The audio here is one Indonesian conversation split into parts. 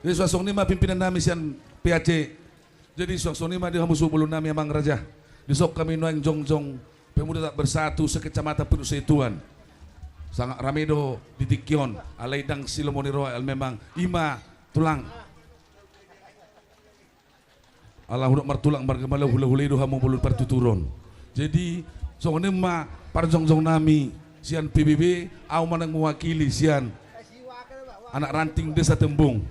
Jadi suasong nima pimpinan nami sian PAC. Jadi suasong nima di hamusu bulu nami amang raja. Di sok kami noeng jongjong pemuda tak bersatu sekecamatan Peduk Setuan. Sangat ramedo di Tikyon, alaidang silomoni royal memang ima tulang. Allah hudak martulang margamalau hula-hula itu hamu bulu pertuturon. Jadi song nima parjongjong nami sian PBB au manang mewakili sian anak ranting desa Tembung.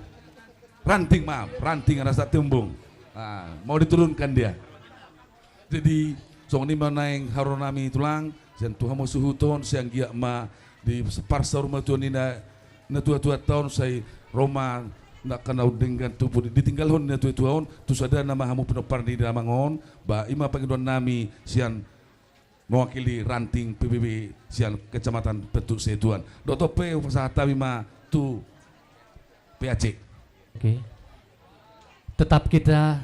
Ranting desa Tembung. Nah, mau diturunkan dia. Jadi song nima naeng harunami tulang sian Tuhan mau suhuton siang giak ma di separsa rumah tuan ina na tua-tua tahun saya Roma nak kenal dengan tubuh ditinggalhon na tua-tuaon tu sada nama hamu penopar di damangon ba ima pangidon nami sian mewakili ranting PBB sian kecamatan Peduk Setuan. Dr. P usaha ma tu PAC. Oke. Tetap kita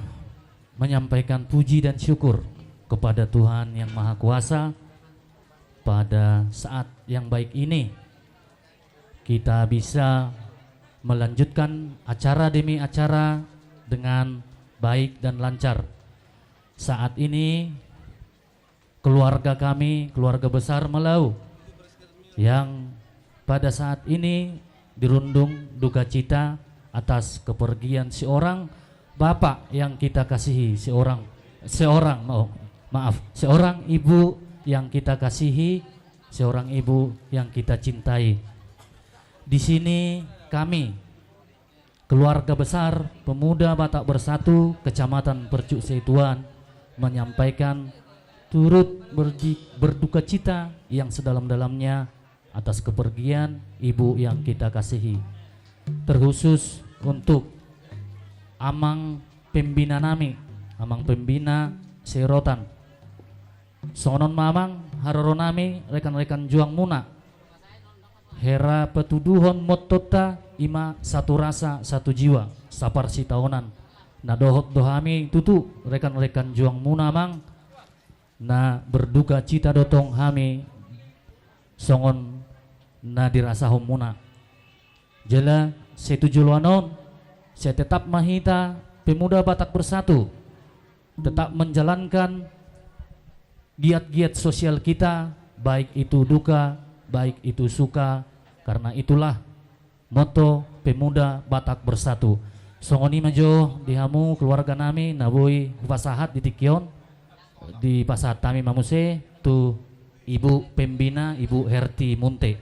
menyampaikan puji dan syukur kepada Tuhan yang Maha Kuasa. Pada saat yang baik ini kita bisa melanjutkan acara demi acara dengan baik dan lancar. Saat ini keluarga kami, keluarga besar Melau yang pada saat ini dirundung duka cita atas kepergian seorang bapak yang kita kasihi, seorang ibu yang kita kasihi, seorang ibu yang kita cintai. Di sini kami, keluarga besar Pemuda Batak Bersatu Kecamatan Percuk Setuan, menyampaikan turut berduka cita yang sedalam-dalamnya atas kepergian ibu yang kita kasihi. Terkhusus untuk Amang Pembina nami, Amang Pembina Serotan, sonon mamang haroronami rekan-rekan juang muna hera petuduhon motota ima satu rasa satu jiwa sapar si tahunan na dohot dohami tutu rekan-rekan juang muna mang na berduka cita dotong hami songon na dirasa muna jela setuju luanon saya tetap mahita Pemuda Batak Bersatu tetap menjalankan giat-giat sosial kita, baik itu duka, baik itu suka, karena itulah moto Pemuda Batak Bersatu. Songoni majo dihamu keluarga nami naboi pasahat di Tikyon di pasahat kami mamuse tu Ibu Pembina Ibu Herti Munte.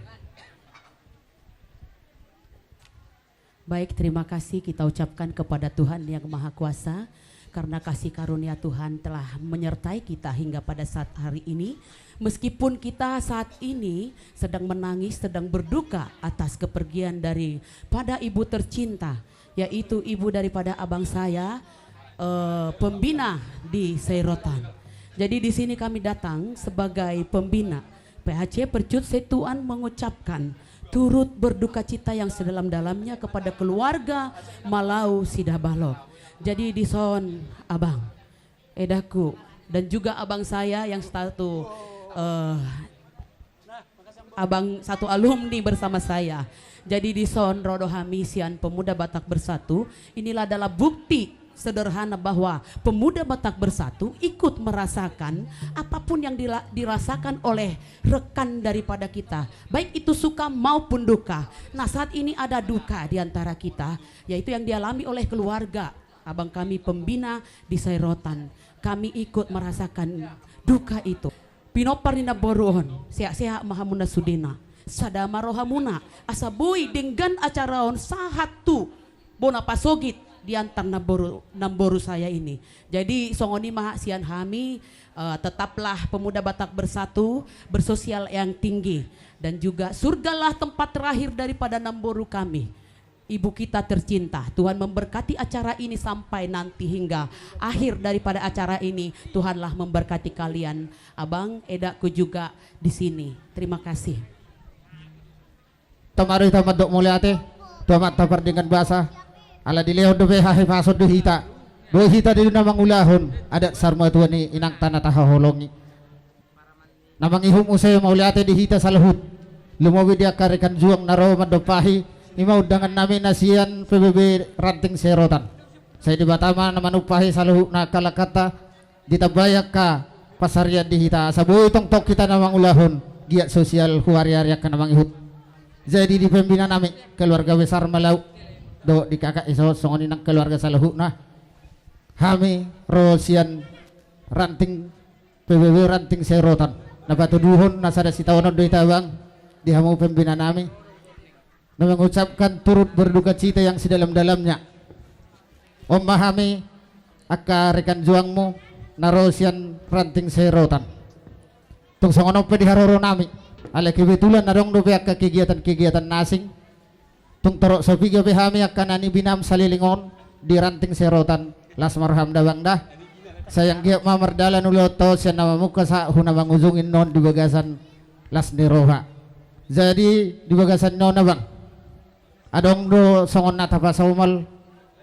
Baik, terima kasih kita ucapkan kepada Tuhan yang Maha Kuasa. Karena kasih karunia Tuhan telah menyertai kita hingga pada saat hari ini. Meskipun kita saat ini sedang menangis, sedang berduka atas kepergian daripada ibu tercinta, yaitu ibu daripada abang saya, pembina di Serotan. Jadi di sini kami datang sebagai pembina PHC Percut Setuan mengucapkan turut berduka cita yang sedalam-dalamnya kepada keluarga Malau Sidabalok. Jadi di son abang edaku dan juga abang saya yang abang satu alumni bersama saya. Jadi di son rodohami sian Pemuda Batak Bersatu inilah adalah bukti sederhana bahwa Pemuda Batak Bersatu ikut merasakan apapun yang dirasakan oleh rekan daripada kita, baik itu suka maupun duka. Nah saat ini ada duka di antara kita, yaitu yang dialami oleh keluarga abang kami pembina di Serotan. Kami ikut merasakan duka itu. Pinopar nina boruon, seha-seha mahamuna sudina. Sadama rohamuna, asabui dengan acaraon sahatu bona pasogit diantar namboru saya ini. Jadi songoni maha sian hami tetaplah Pemuda Batak Bersatu bersosial yang tinggi. Dan juga surgalah tempat terakhir daripada namboru kami. Ibu kita tercinta, Tuhan memberkati acara ini sampai nanti hingga akhir daripada acara ini. Tuhanlah memberkati kalian. Abang, edaku juga di sini. Terima kasih. Tamari tamat dok mulyate, tamat tapar dengan bahasa. Ala dilehon dobe hahe pasod do hita. Do hita di namang ulahon. Adat sarma tuan ni inang tanah tahaholongi. Namang ihum usay mulyate di hita salahut. Lumawi dia karekan juang naraw mandopahi. ima undangan namin nasian PBB ranting serotan. Saya di Batama naman upahi saluhu na kalakata ditabayak ka pasarian di hita sabu itong tok kita namang ulahon giat sosial huari-hari ka namang ihut. Jadi di pembina namin keluarga besar Malau do di kakak iso songonin ng keluarga saluhu na kami rosian ranting PBB ranting serotan napatuduhon nasada si tawanon do itabang di hamu pembina namin na mengucapkan turut berduka cita yang sedalam-dalamnya. Memahami aka rekan juangmu narosian ranting serotan. Tung songono pe diharoro nami. Ala kebetulan narong do ka kegiatan-kegiatan nasing. Tung torok sopi gabe hami akan ani binam salilingon di ranting serotan las marham dawang dah. Sayang giap mamardalan uloto siya namamuka sa huna manguzungin non di bagasan las niroha. Jadi di bagasan non na bang. Adong do songon natapasaumal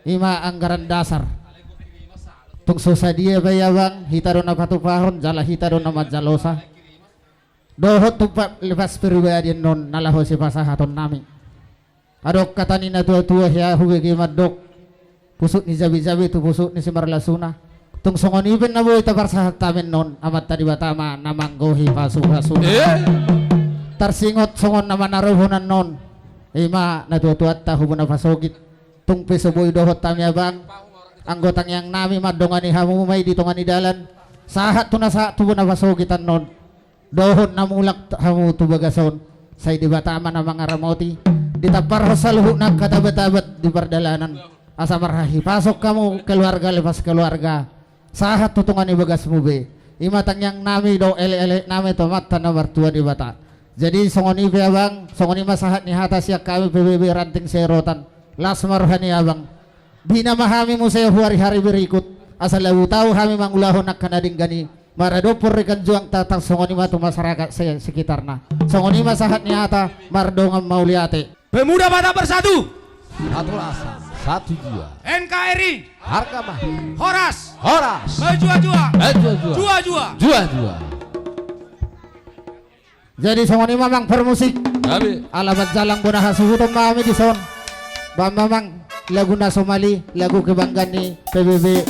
ima anggaran dasar tung sosadia bayawang hitaro na patupahon jala hitaro na majalosa dohot tupak lepas pribadi non nalaho si pasahaton nami adok katani na tua-tua ya hubegi madok pusut ni jabi-jabi tu pusut ni si marlasuna tung songon iben na boy tapar sahat tamen non amat tadi batama namanggohi pasu-pasu tarsingot songon nama naruhunan non ima na tua-tua tahu na pasogit tung pesoboy dohot tamya bang anggotang yang nami madongani hamu may ditongani dalan sahat tu nasa tu na pasogitan non dohon namulak hamu tu bagason say di batama na mga ramoti ditapar saluhu na katabat-tabat di perdalanan asa marhahi pasok kamu keluarga lepas keluarga sahat tutungani bagas mube imatang yang nami do ele-ele nami tomat tanah mertua di bata jadi songoni bang songoni masahat ni hata siak kami PBB ranting serotan las marhani abang bina mahami mo saya hari-hari berikut asal lawu tahu kami mangulahon nak kanading gani maradopor rekan juang tatang songoni matu masyarakat saya sekitarna songoni masahat ni ata mardongam mauliate Pemuda Batak Bersatu Satu rasa, satu jiwa. NKRI Harga mah. Horas Horas. Jua-jua Jua-jua. Jua-jua. jadi songoni mamang permusik Tapi alamat jalang bonaha suhutom mami di son mamang lagu na Somali lagu kebanggaan ni PBB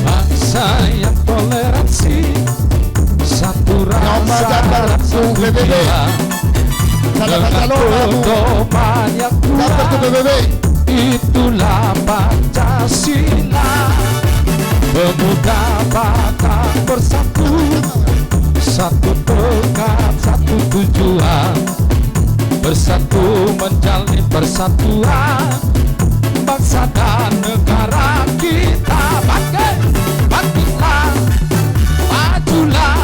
bangsa yang toleransi, satu rasa satu jiwa. Dengan pedoman yang kuat, itulah Pancasila. Pemuda Batak bersatu, satu tekad, satu tujuan, bersatu menjalin persatuan bangsa dan negara kita. Bangkitlah, majulah,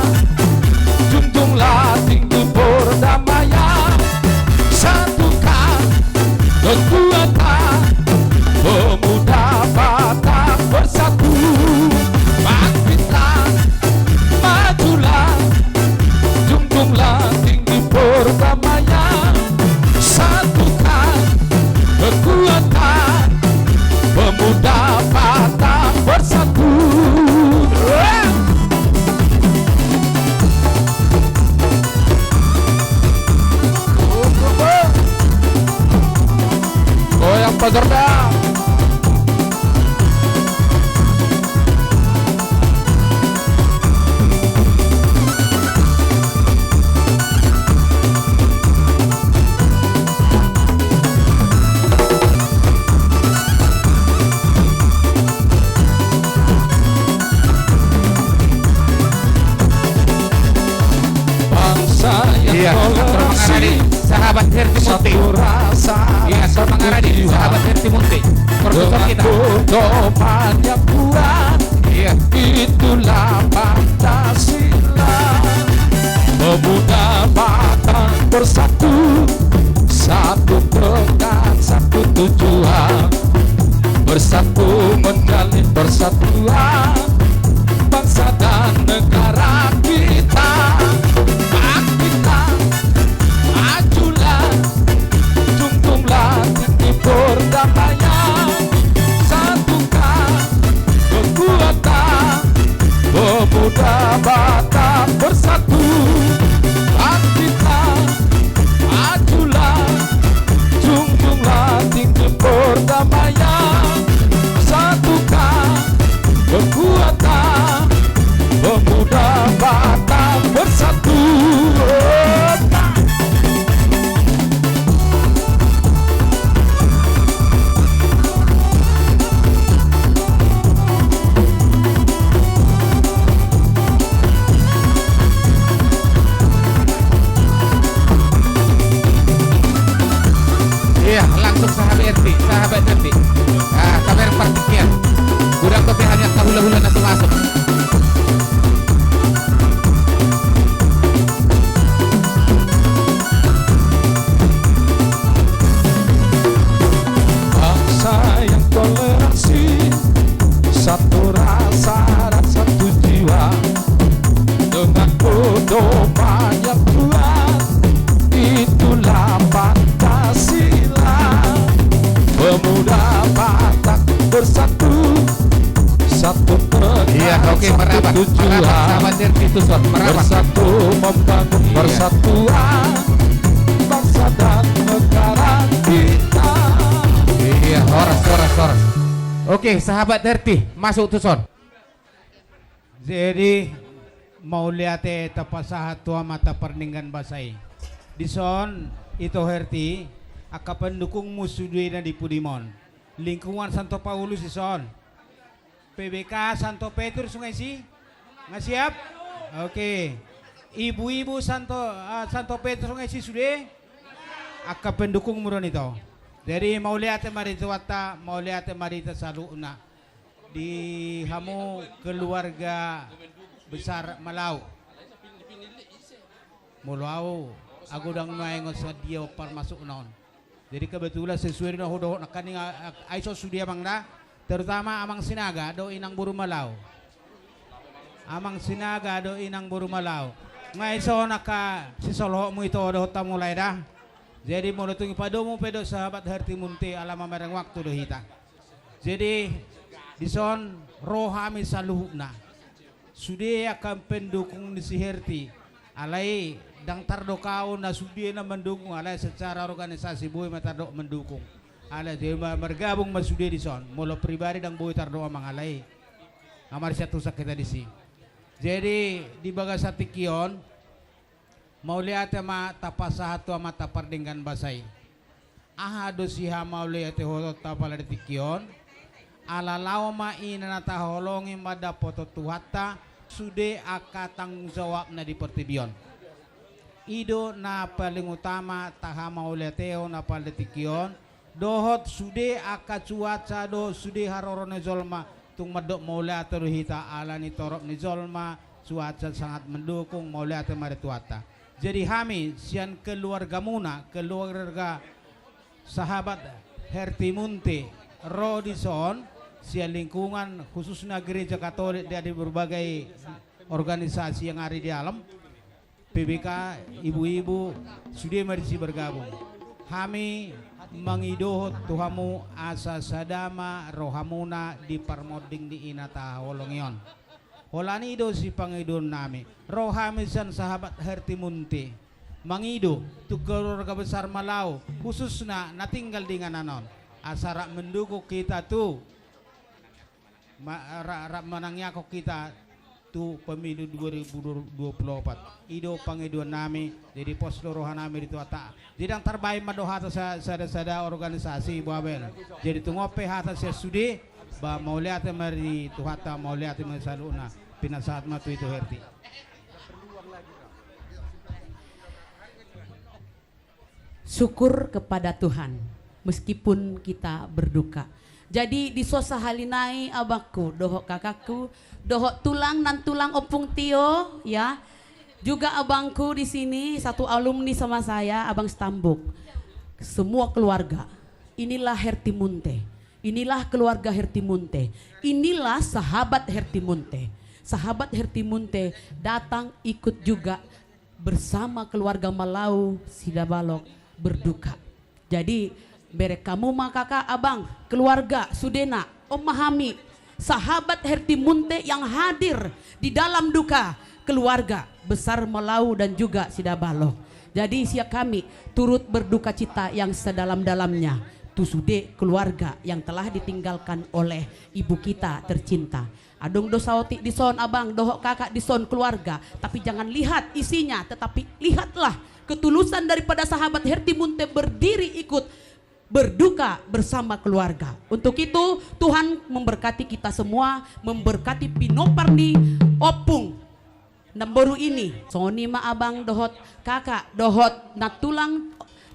junjunglah tinggi perdamaian, satukan kekuatan pemuda Batak bersatu. Bangkitlah, majulah, junjunglah tinggi perdamaian, satukan kekuatan pemuda Batak bersatu. Goyang peserta. Bangsa yang toleransi, Sahabat Herti Munti iya Sormangaradi sahabat Herti Munti produser kita pedoman yang kuat, iya itulah Pancasila. Pemuda Batak bersatu, satu tekad, satu tujuan, bersatu menjalin persatuan bangsa dan negara kita. Bangkitlah, majulah, junjunglah tinggi perdamaian, Oke, merapat. tujuan. Sahabat Herti Tuson, merapat. Bersatu membangun persatuan bangsa dan negara kita. Iya, horas. Oke, sahabat Herti, masuk Tuson. Jadi mau lihat tapasa tua mata perningan basai. Dison itu Herti aka pendukung musudina di Pudimon. Lingkungan Santo Paulus Dison. PBK Santo Petrus Sungai Si. Nggak siap? Oke. Ibu-ibu Santo Petrus Sungai Si sudah aka pendukung muron itu. Jadi mau lihat marita wata, mau lihat marita saluna di hamu keluarga besar Malau. Mulau aku dang maengon sa dia par masuk naon. Jadi kebetulan sesuai na hodo nakaning aiso sudia mangda terutama amang sinaga do inang buru Malau. Amang sinaga do inang buru Malau. Ngaiso naka sisolo mo ito do tamulay dah. Jadi mo tungi padomo pedo sahabat Herti Munte alama mereng waktu do hita. Jadi dison rohami saluhna. Sudia akan pendukung di si Herti. Alai dang tardo kau na sudia na mendukung alai secara organisasi boy matardo mendukung. Alai dia bergabung masudia dison. Molo pribadi dang boy tardo amang alai. Amar satu sakita di si. Jadi di bagasati kion mau lihat ma tapasahat tu ama tapardinggan basai. Ahado siha mau lihat hotot tapala detikion. Ala lauma ina nata holongi mada poto tuhata sude aka tanggung jawab na di pertibion. Ido na paling utama taha mau lihateo na paletikion. Dohot sude aka cuaca do sude harorone zolma tung madok mau lihat hita ala ni torok ni zolma cuaca sangat mendukung mau lihat marituata. Jadi kami sian keluarga Muna, keluarga sahabat Herti Munte, Rodison, sian lingkungan khususnya gereja Katolik dari berbagai organisasi yang ada di alam, PBK, ibu-ibu sudah merisi bergabung. Kami mengidohot Tuhamu asa sadama rohamuna di parmoding di inata holongion. Holani do si pangidon nami rohami san sahabat Herti Munte mangido tu keluarga besar Malau khususnya natinggal dengan anon asara mendukung kita tu menangnya kok kita tu pemilu 2024 ido pangidon nami jadi pos rohan nami itu ata jadi yang terbaik madohata sada organisasi babel jadi tu ngope hata saya sudi ba mau lihat mari tuhata mau lihat mari saluna pinasahat matu itu Herti. Syukur kepada Tuhan meskipun kita berduka. Jadi di sosa halinai abakku, dohok kakakku, dohok tulang nan tulang opung tio ya. Juga abangku di sini satu alumni sama saya, Abang Stambuk. Semua keluarga. Inilah Herti Munte. Inilah keluarga Herti Munte. Inilah sahabat Herti Munte. Sahabat Herti Munte datang ikut juga bersama keluarga Malau Sidabalok berduka. Jadi berek kamu mah kakak abang keluarga Sudena memahami sahabat Herti Munte yang hadir di dalam duka keluarga besar Malau dan juga Sidabalok. Jadi siap kami turut berduka cita yang sedalam-dalamnya tu sude keluarga yang telah ditinggalkan oleh ibu kita tercinta. Adong dosauti dison abang, dohok kakak dison keluarga. Tapi jangan lihat isinya, tetapi lihatlah ketulusan daripada sahabat Herti Munte berdiri ikut berduka bersama keluarga. Untuk itu Tuhan memberkati kita semua, memberkati Pinoparni opung namboru ini. Soni ma abang dohot kakak, dohot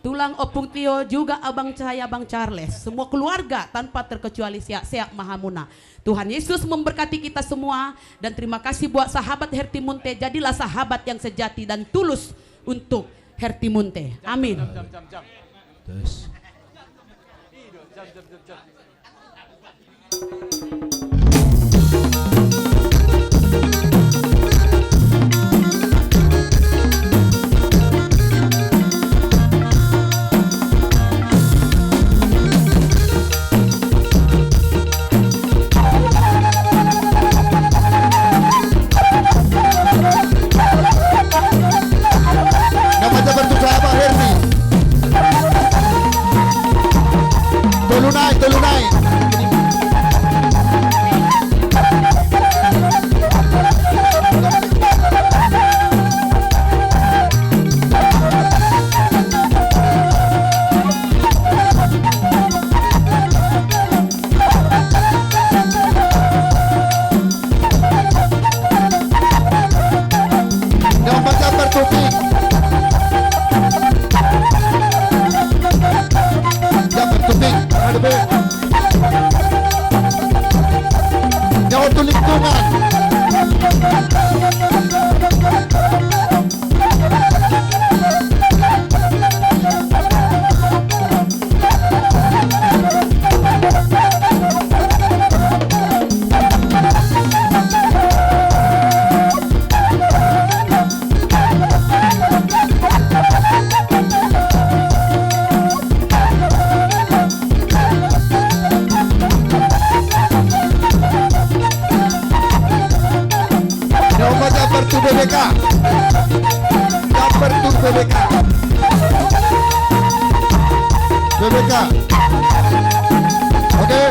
tulang opung tio juga abang Cahaya, abang Charles, semua keluarga tanpa terkecuali Siak Mahamuna. Tuhan Yesus memberkati kita semua dan terima kasih buat sahabat Herti Munte. Jadilah sahabat yang sejati dan tulus untuk Herti Munte. Amin. Ya untuk lingkungan. Jabartu BBK. Jabartu BBK. BBK. Oke.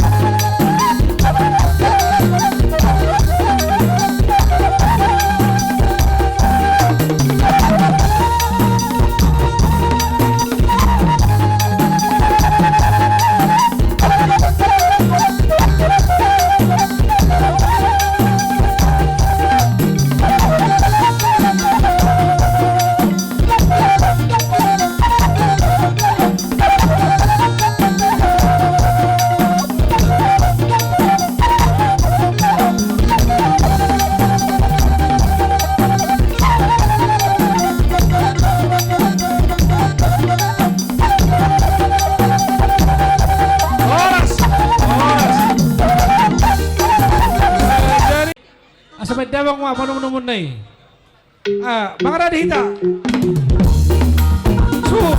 Asapay dawang mo, panumun na eh. Mga radihita. Su!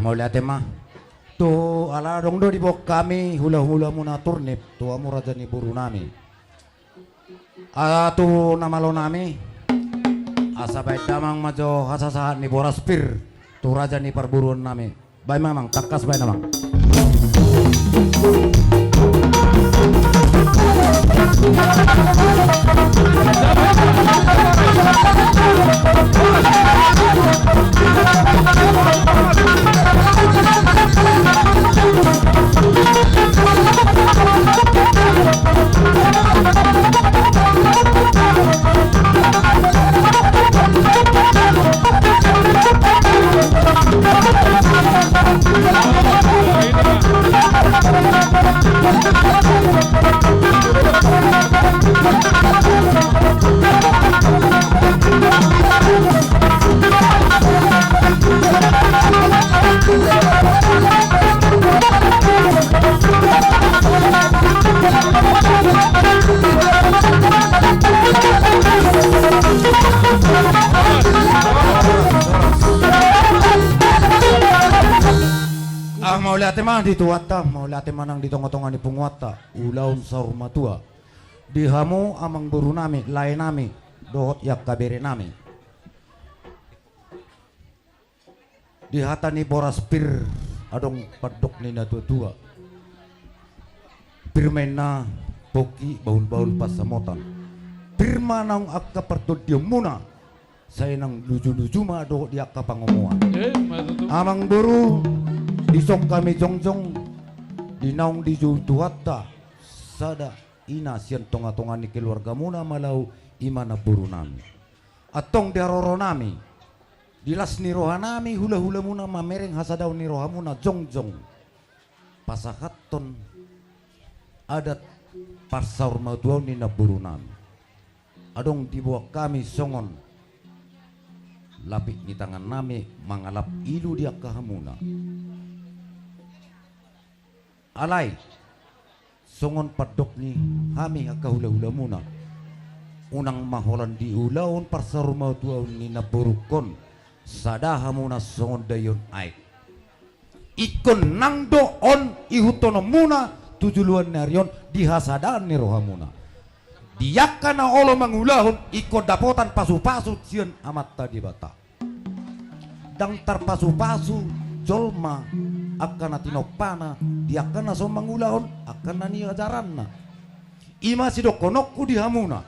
Maulia tema tu ala dong do di bok kami hula-hula muna turnip tu amu raja ni buru nami tu nama lo nami asa baik damang majo hasasahat ni boras pir tu raja ni perburuan nami baik memang takas baik memang Maulate mah dituata, maulate manang ditong-tongan di punguata, ulaun saurmatua. Dihamu amang buru nami, lain nami, dohot yak kabere nami. di hatani boras pir adong padok ni na tua-tua pirmena poki baul-baul pasamotan pirmanang akka pertud dia muna saya nang lucu-lucu ma do dia ka pangomuan amang buru disok kami jongjong dinaung di tuata sada ina sian tonga-tonga ni keluarga muna malau imana buru nami atong daroro nami dilas ni rohanami hula-hula muna mamereng hasadaw ni rohamuna jongjong pasakaton adat parsaur mautuaw ni naburu nami adong dibawa kami songon lapik ni tangan nami mangalap ilu dia kahamuna alay songon padok ni kami akahula-hula muna unang maholan di ulaon parsaur mautuaw ni naburukon sadaha muna songon dayon ay ikon nang doon ihutono muna tujuluan narion dihasadaan ni rohamuna diyak na olo mangulahon ikon dapotan pasu-pasu sian amat tadi bata dang tarpasu-pasu jolma akan natinopana diyak na so mangulahon akan nani ajaran na ima sidokonokku dihamuna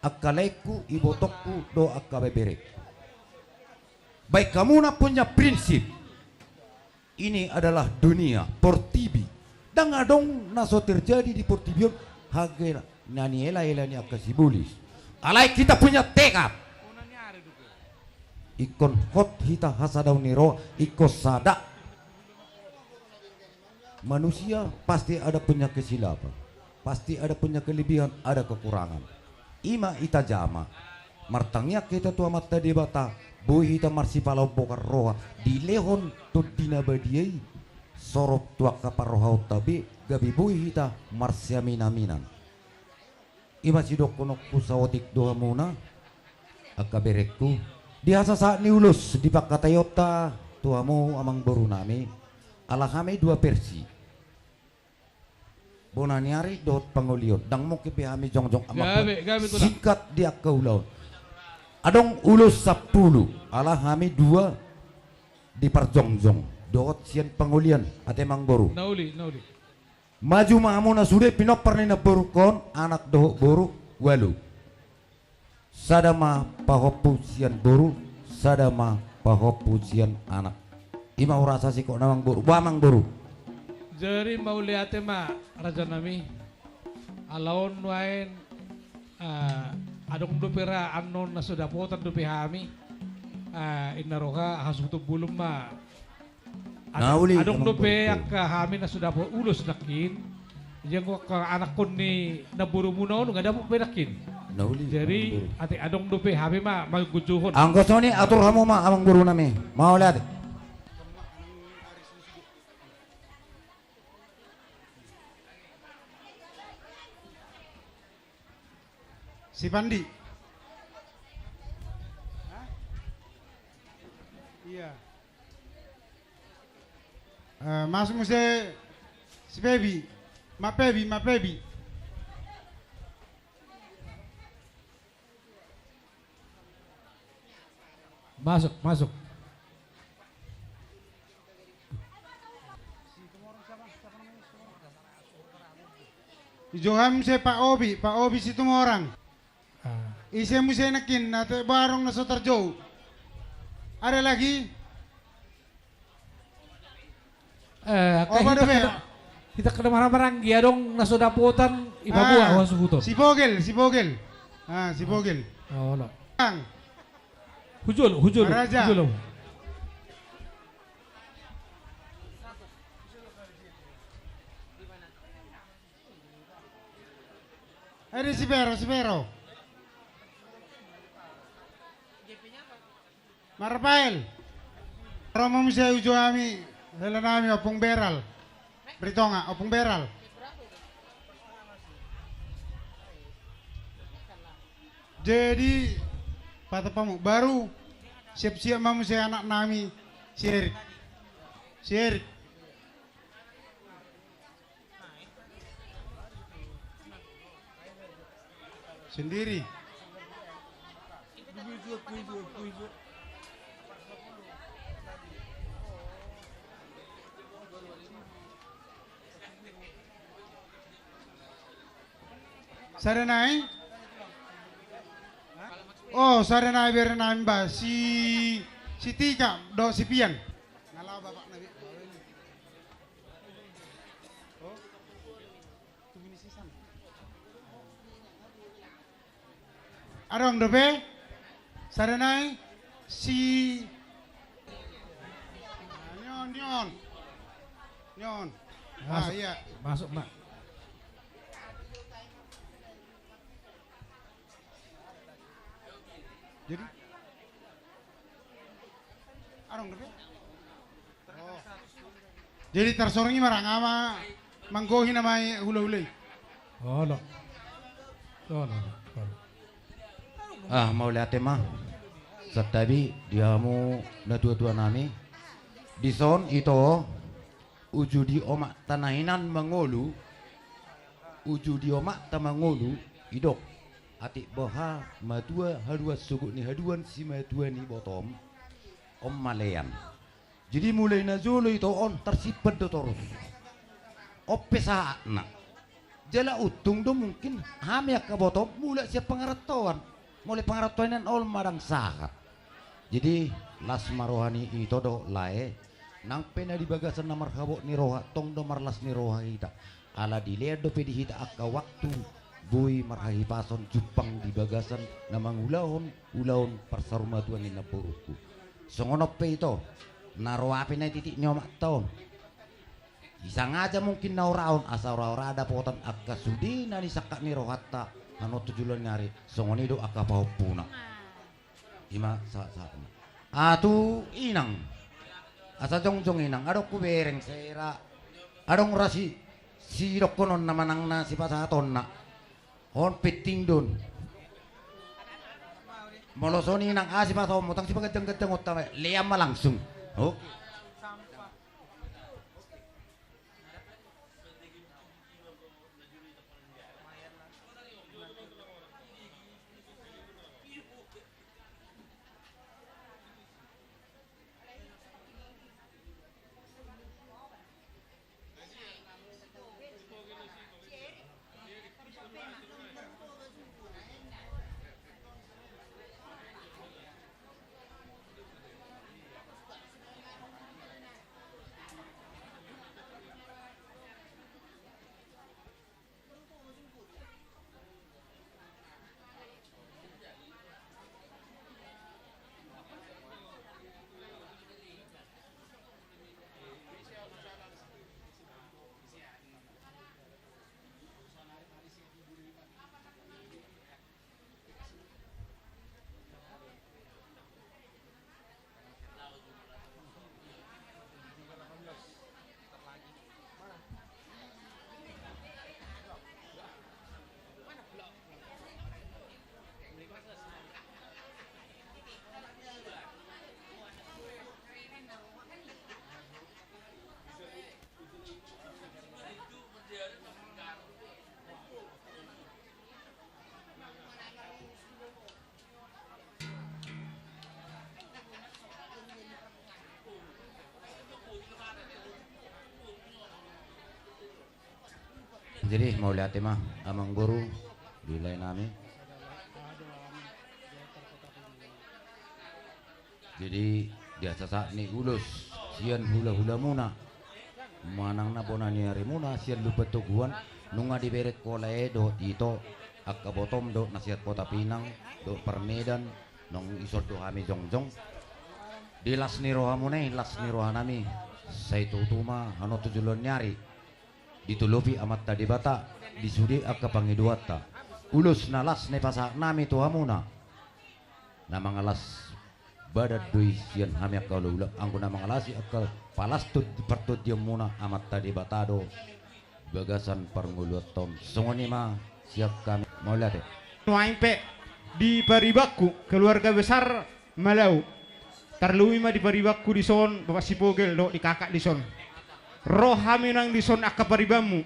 akaleku ibotokku do akabeberek. Baik kamu na punya prinsip ini adalah dunia portibi dan adong naso terjadi di portibion hagela nani ela ni akasibulis alai kita punya tekad ikon hot hita hasadaw niro ikos sada manusia pasti ada punya kesilapan pasti ada punya kelebihan ada kekurangan ima ita jama martangnya kita tua mata di bata boy hita marsipalau bokar roha di lehon tudina badiai sorok tua kaparohau tabi gabi boy hita marsiaminaminan ima sidok konokku sawotik doa muna akaberekku dihasa saat ni ulus di pakatayota tuamu amang baru nami ala kami dua versi bonaniari dot pangulion dang mo kipihami jongjong amak singkat dia kaulaun adong ulus 10 ala kami 2 di parjongjong dot sian pangulian ate mang boru Nauli. maju mamu na sude pinopar ni na boru kon anak doh boru walu sadama pahopu sian boru sadama pahopu sian anak ima urasa si kok namang boru bamang boru Jadi mau lihat ma raja nami alaun wain adong dupira anon na sudah potan dupi hami inaroha hasutu bulum ma adong dupi ka hami na sudah ulus nakin yang ko ka anak kon ni naburu muna nggak ada mo penakin jadi ati adong dupi hami ma magujuhon angkos ni atur kamu ma amang buru nami mau lihat si Pandi. Iya. Masuk mesti si Baby. Ma Baby. Masuk. Joham si Pak Obi situ orang. Isi musi nakin nate barong na sotar jauh. Ada lagi? Kita kena marah-marah gia dong nasodapotan ibabua awan subuton. Si Bogel. Si Bogel. Oh no. Ang. Hujul. Raja. Hujul. Ada si Pero. Marpael. Romo misa ujo ami hela nami opung beral. Britonga opung beral. Jadi patapamu baru siap-siap mamu saya anak nami si Erik. Sendiri. Saranai? Oh, saranai berenai ba si Tika do si Pian. Ngalau bapak nabi. Oh. Tumini sisan. Arong dobe? Saranai si Nyon. Masuk, Iya. masuk Mak. Jadi arong dobe? Oh. Jadi tersorangi marang ama manggohi namai hula-hulai. Oh, lo. Oh, lo. Mau lihat mah setabi diamu na tua-tua nami di son itu uju di omak tanahinan mangolu uju di omak tamangolu idok atik boha madua hadua suku ni haduan si madua ni bottom om malean jadi mulai nazulu itu on tersipet do terus ope saatna jala utung do mungkin hamyak ke bottom mulai siap pengeretoan mulai pengeretoan ol marang sahat jadi las marohani itu do lae nang pena di bagasan namar habok ni roha tong do marlas ni roha ita ala dilihat do pedi hita akka waktu boy marhahi pason jupang di bagasan namang ulahon persaruma tuan ni naburuku songono pe itu naro api na titik nyomak taon isang aja mungkin na oraon asa ora ada potan akka sudi na ni sakak ni rohatta ano tujulan nyari songoni do akka pahopuna ima sa atu inang asa jongjong inang adok ku bereng sera adong rasi si dokonon namanang na si pasaton na on peting don molosoni inang si pasaw mutang si pagadang-gadang utama liam langsung oke jadi mau lihat mah amang guru di lain nami jadi biasa saat ni ulus sian hula-hula muna manang na bonani hari muna sian lupa tuguan nunga diberet kolai do ito akka botom do nasihat kota Pinang do permedan nong isor do kami jongjong di las ni roha munai las ni roha nami saya tutuma ano tujulan nyari ditulupi amat tadi bata disudi akka pangiduata ulus nalas ne pasak nami tuha muna nama ngalas badat doi sian hami akka ulah angku nama ngalasi akka palas tut pertut dia muna amat tadi batado bagasan pernguluat tom songoni mah siap kami mau lihat Nuaimpe di Paribaku keluarga besar Malau terlui mah di Paribaku di son bapak Sipogel do di kakak di son rohami nang di son akka paribamu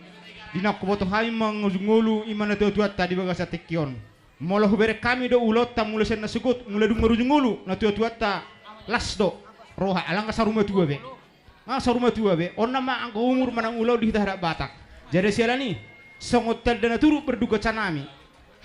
dina kuboto hami mangulu imana tuat tadi bagasa tekion molo bere kami do ulot ta mule sen nasukut mule dung marujungulu na tuat ta las do roha alang saruma tua be saruma tua be onna ma angko umur manang ulau di hitarak batak jadi siala ni songot dana turu berduga canami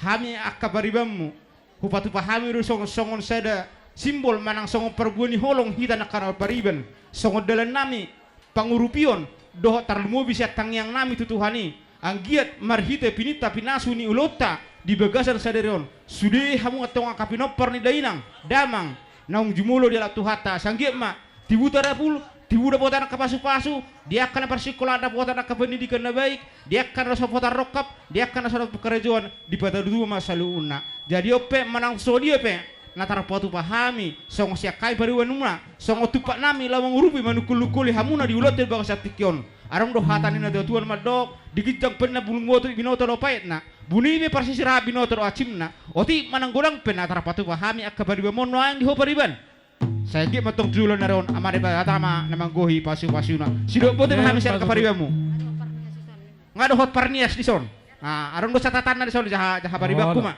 hami akka baribammu hupatu pahami ru songon sada simbol manang songo perbuani holong hita nakana pariban songo dalan nami pangurupion doho tarlumo bisa tangyang nami tutuhani anggiat marhite pinita pinasu ni ulota di bagasan saderion sude hamu atong kapinopor ni dainang damang naung jumulo di alat tuhata sanggiat ma tibuta rapul tibuda potan kapasu-pasu dia akan persikola ada potan pendidikan na baik dia akan rasa potan rokap dia akan rasa pekerjaan di pada dua masalah una jadi ope manang sodia pe natar potu pahami songo siakai bariwanuna songo tupak nami lawang urupi manukul-lukuli hamuna di ulotel bangsa tikion arang do hatani na tuan madok digitang penna bulung moto binoto lo paetna buni be persisira binoto lo acimna oti manang gorang pen natar potu pahami akka bariwamon noang di ho pariban saya dia matong dulu naron amare batama namang gohi pasu-pasuna sidok bote pahami sel ka pariwamu ngado hot parnias di son arang do catatan na di son jaha paribaku ma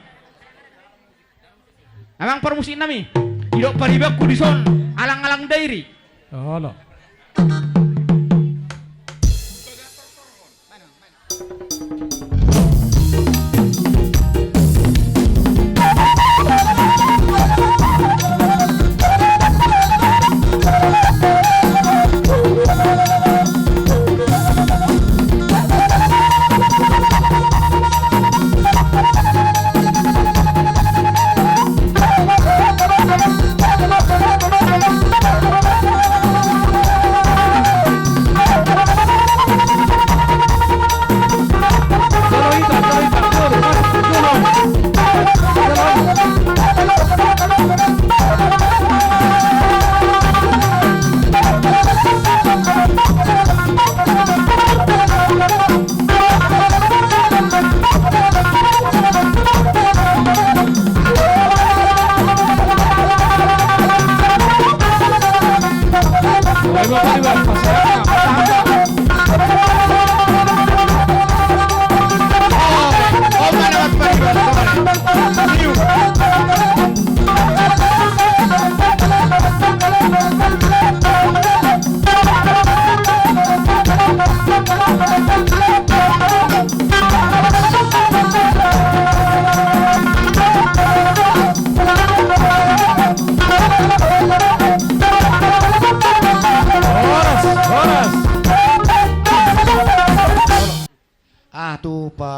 amang permusin nami idok paribaku di son alang-alang dairi Halo.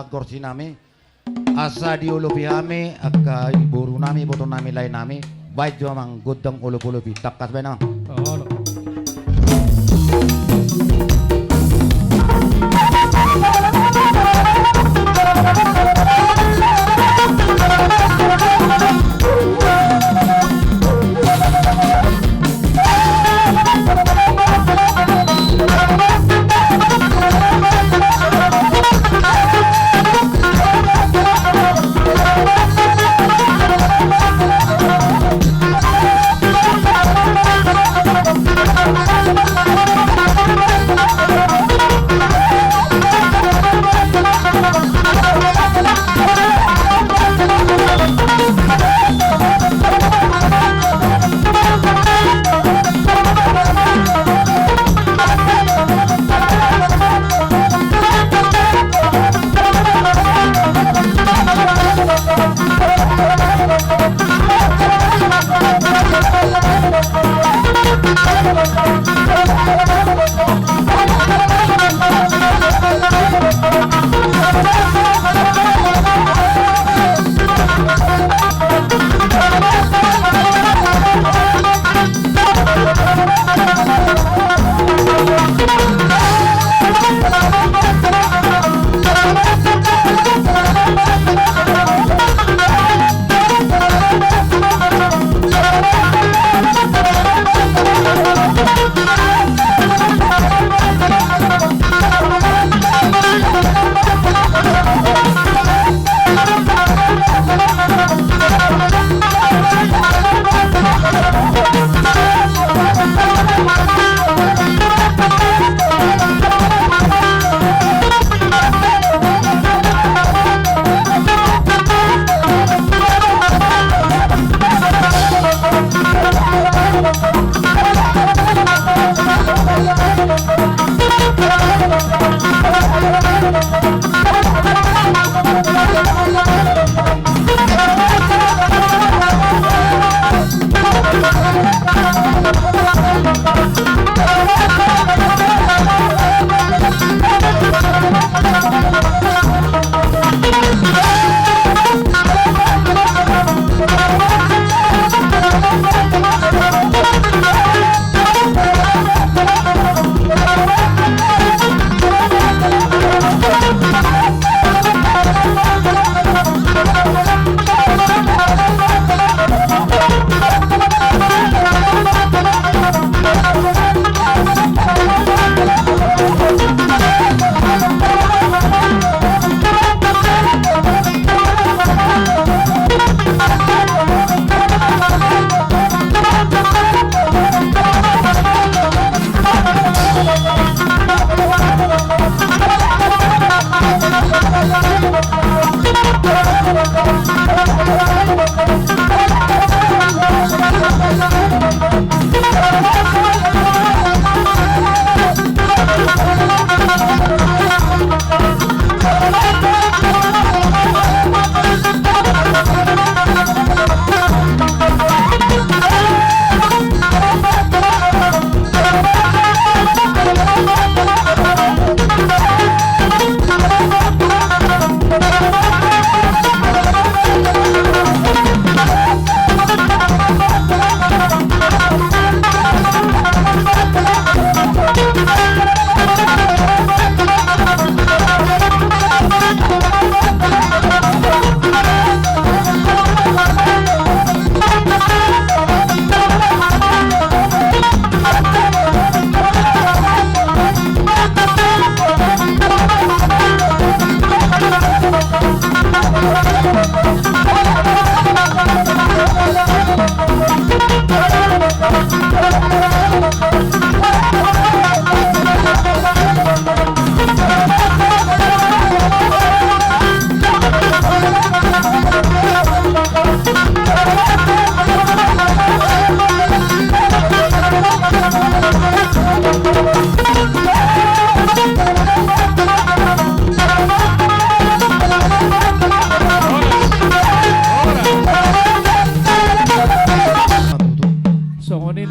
Gorsi nami asa di ulupi ame akka iburu nami boton nami lain nami baik jo mang godang ulupi takas benang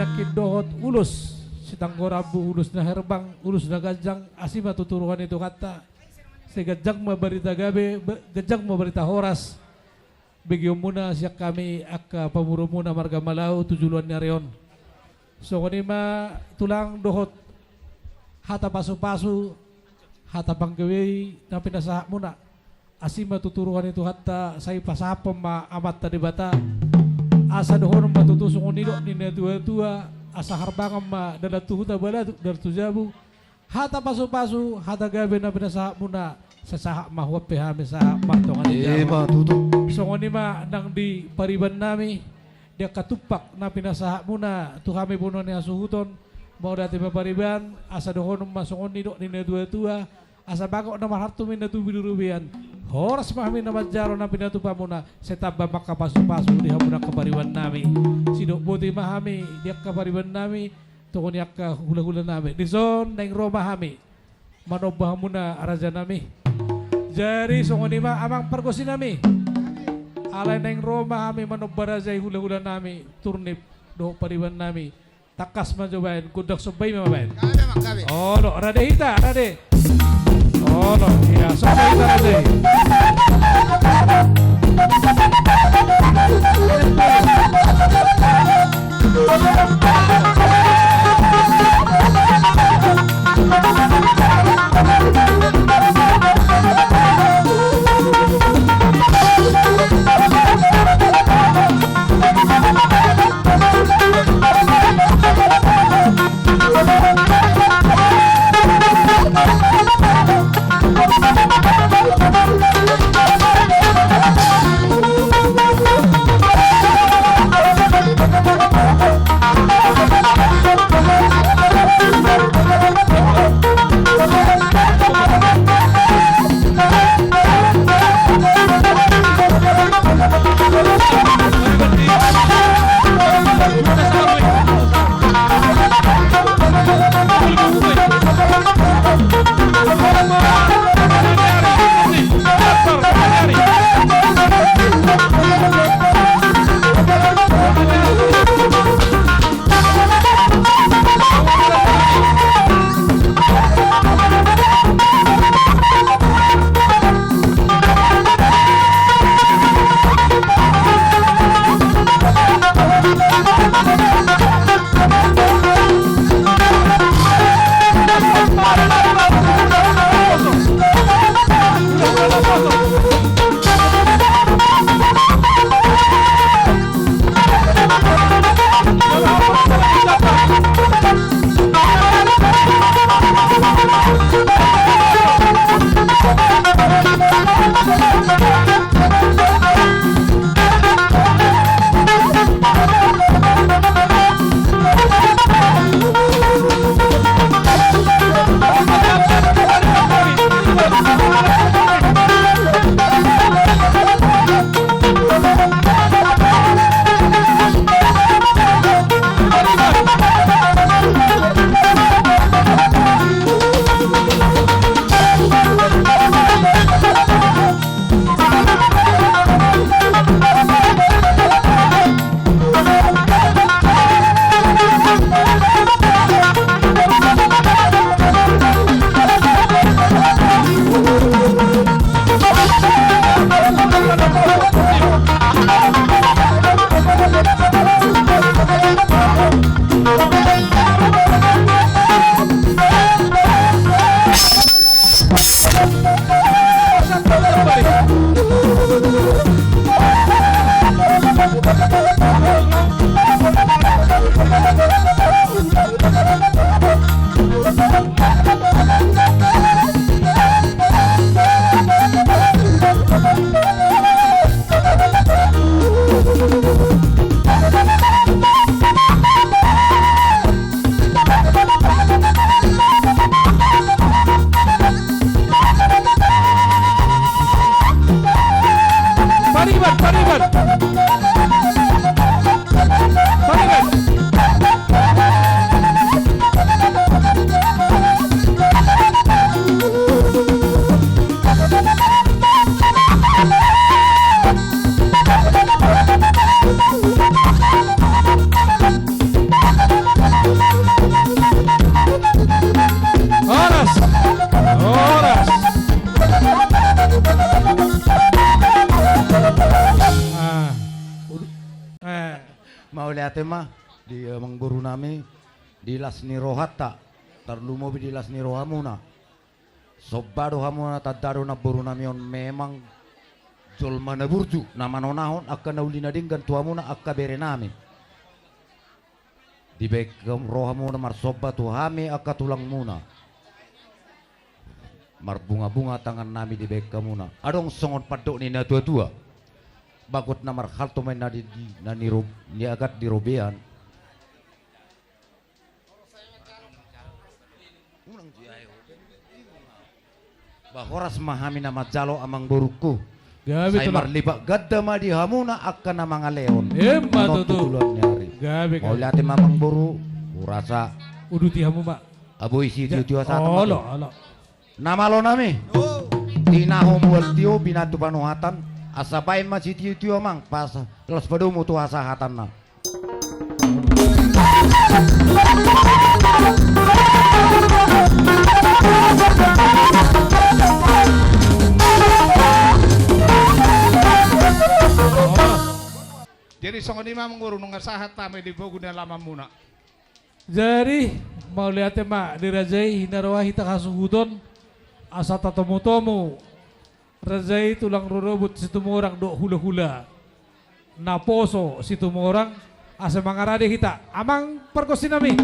nakin dohot ulus si tanggorabu ulus na herbang ulus na gajang asima tuturuan itu kata si gajang mabarita gabe gajang mabarita horas bagi muna siya kami ak pamuro muna marga Malau tujuan niya reon so kanima tulang dohot hata pasu-pasu hata panggawi na pinasaha muna asima tuturuan itu kata say pasapom amat tadi bata asa dohon matutusong unido ni tua asa harbangam dadatuh tabala dartujabu hata pasu-pasu hata gabe na pinasaha muna sa saha mahuap pehami sa martongan so ngoni ma nang di pariban nami dia katupak na pinasaha muna tu kami puno ni asuhuton mau dati pariban asa dohon masongon nido ni tua asa bangko na mahartu min tu bidurubian horas mahami na majaro na pinatupa muna setaba makapasu-pasu di hamuna kapariban nami sidok buti mahami dia kapariban nami tukon yak hula-hula nami di zon neng Roma hami manobah muna raja nami jari songoni ma amang pergosi nami alay neng Roma hami manobah raja hula-hula nami turnip do pariban nami takas majobain kudak sobay mabain oh no rade hita rade oh no iya sobay hita rade Thank you. tema di amang buru nami di lasni rohata tarlumo di lasni rohamuna sobado hamuna tadaro na buru nami on memang jol mana burju nama nonahon akka naulina dinggan tuamuna akka bere nami di bekam rohamuna marsoba tuhami akka tulang muna marbunga-bunga tangan nami di bekamuna adong songon padok ni na tua-tua bagot na marhalto may na ni agat di robean bahoras mahami na majalo amang buruku Gabi say tulak. marliba gadda ma di hamuna akka na mga leon Matutu. Gabi mau ka. lihat mamang buru urasa Uduti hamu mak. aboy si tiu sa Olo, olo. nama lo nami tinaho mual tio binatu panuhatan asabay ma si tiu mang pas los padumu tu hasahatan na Jadi songon ima mengurung nunga sahat tame di boguna lama muna. Jadi mau lihat mak di Rajai hinarwa hita kasuhuton asa tatomu-tomu Rajai tulang rurubut situ orang dok hula-hula naposo situ orang asa mangarade kita amang perkosi nami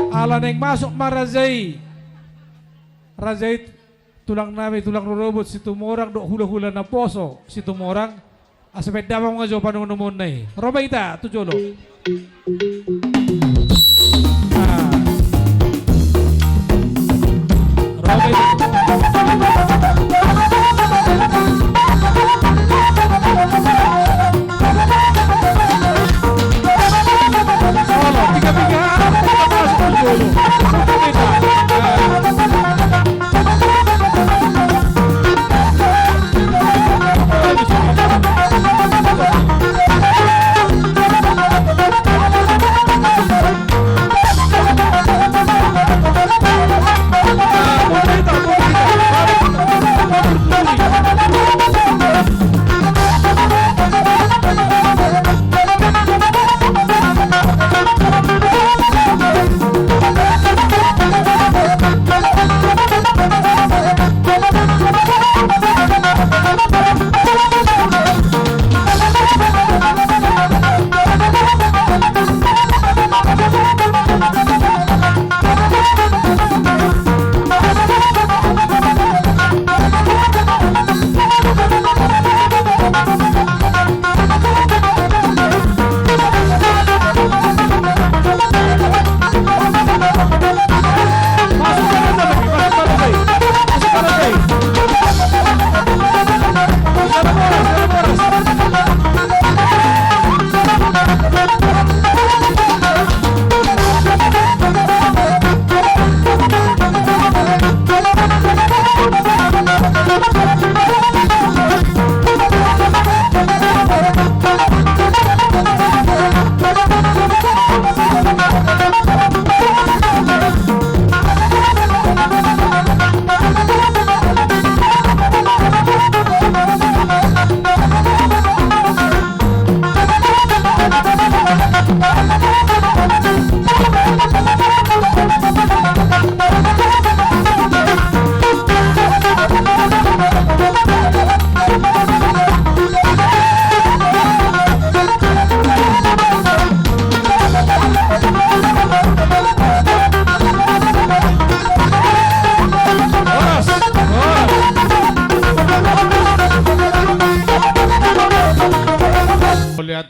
ala neng masuk marajai Rajai tulang nami tulang rurubut situ orang dok hula-hula naposo situ orang asapet damang nga jo panong numon na eh. Roba kita, tujolo. Roba tiga-tiga, masuk tujolo.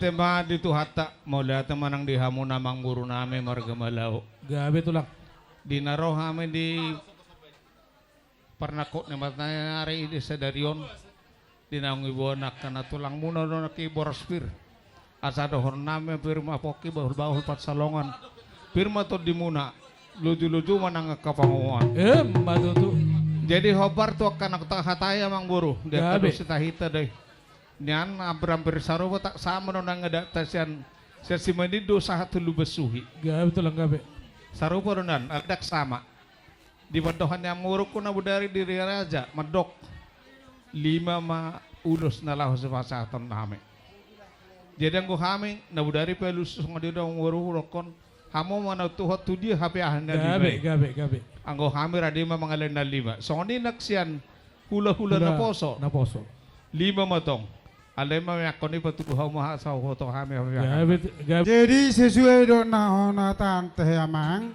tema dito hata mau lihat manang di hamu namang guru name marga malau gabe tulak di naro hame di pernakot ne matanya hari di sedarion di naung ibu anak kana tulang muna do naki borospir asa dohor name firma poki bahul pat salongan firma to di muna luju-luju manang kapanguan matutu jadi hobar tu akan hataya mang guru dia terus hita deh nian hampir sarupa tak sama nang ngadaptasian sesi manido sa tulu besuhi gabe tulang gabe sarupa donan adak sama di bandohan yang muruk kuna budari diri raja medok 5 ma ulus na lahu sa pasatan name Jadi anggo kami nabudari pelus ngadi dong waru rokon hamo mana tuh tu dia HP ahna Gabe. Anggo kami radi mah mangalen na 5. Songoni naksian hula-hula na poso. Na poso. 5 matong. Alay mah yakoni patuha mah sa hoto kami. Gabe. Jadi sesuai dengan tante amang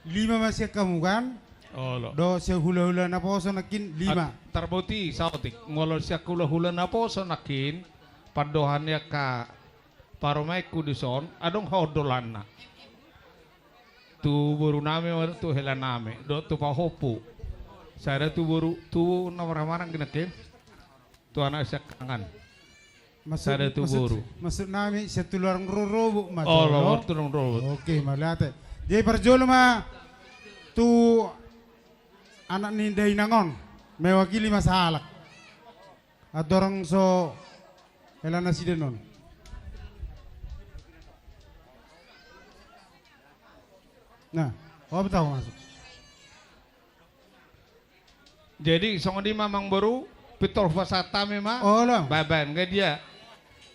5 masih kamu kan? Oh lo. Do se hula-hula na poso nakin 5. Tarbuti sautik ngolol siya hula-hula na poso nakin padohannya ka paromay kudison adong hodolan na. Tu buru nami tu hela nami do tu pahopu. Saya tu buru tu namaramarang ginakin. Tu anak siya kangan. Saya tu buru. Maksud nami siya tularang robo mas. Oh lo tu robo. Oke malate. Jadi perjolo mah tu anak ni dari nangon mewakili masalah. Adorang so Helana Sidenon. Nah, apa tahu masuk? Jadi songodi mamang baru pitor fasata memang. Oh lah. Baban gak dia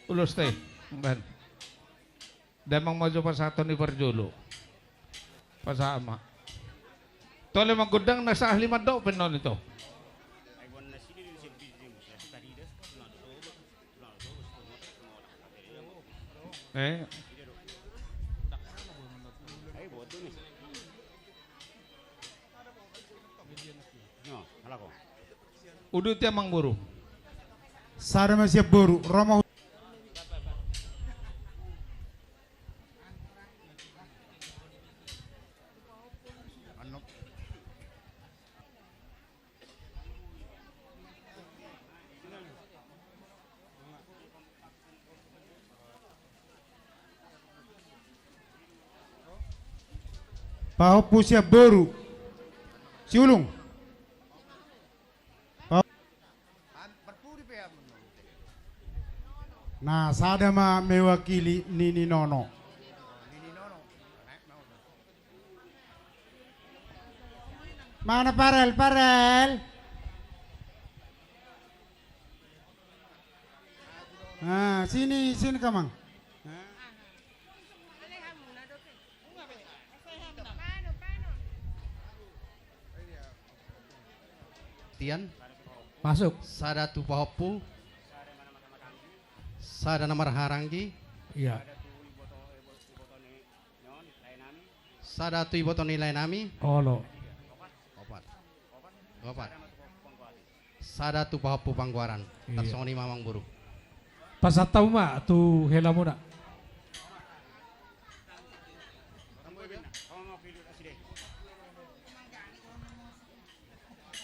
ulus teh. Ban. Damang maju pasato ni perjolo. Pasama. Tole magudang nasa ahli maddo penon ito. Udut ya mang buru. Sada masih buru. Roma. Pau pusia boru. Siulung. Nah, sada ma mewakili Nini Nono. Mana Parel? Nah, sini kamang. Tian Masuk. Sada tu pahopu. Sada namar harangi. Iya. Sada tu iboto nilai nami. Oh lo. Opat. Sada tu pahopu pangguaran. Iya. Tarsongoni mamang buru. Pasataw ma tu hela muna.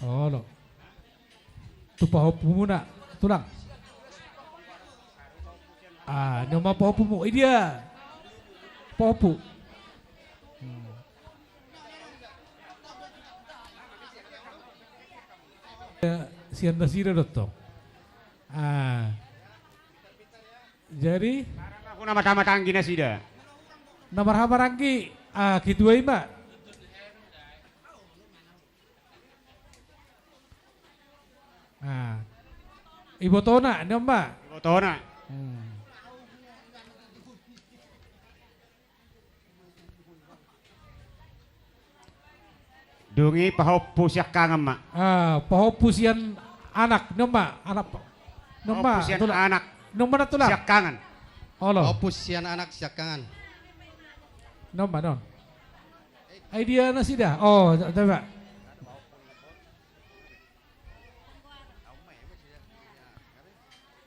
Oh lo. Tu pahopu muna. Tulang. Nama pahopu mo. Dia. Pahopu. Sian nasira dotto. Jadi aku nama tanggi nasida. Nama Ranggi. Kedua ima. Ibu Tona, nama. Ibu Tona. Dungi pahopu siak kangam mak. Pahopu sian anak, nama anak. Nama sian anak. Nama na tulang. Siak kangan. Pahopu sian anak siak kangan. Nama non. Idea na sida. Oh, coba.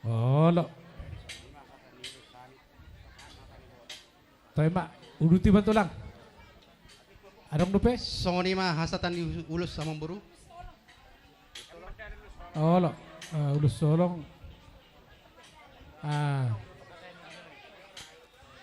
Oh lo. Toy mak, uduti bantu lang. Adong dupe? Songoni mah hasatan di ulus sama buru. Oh lo, ulus solong.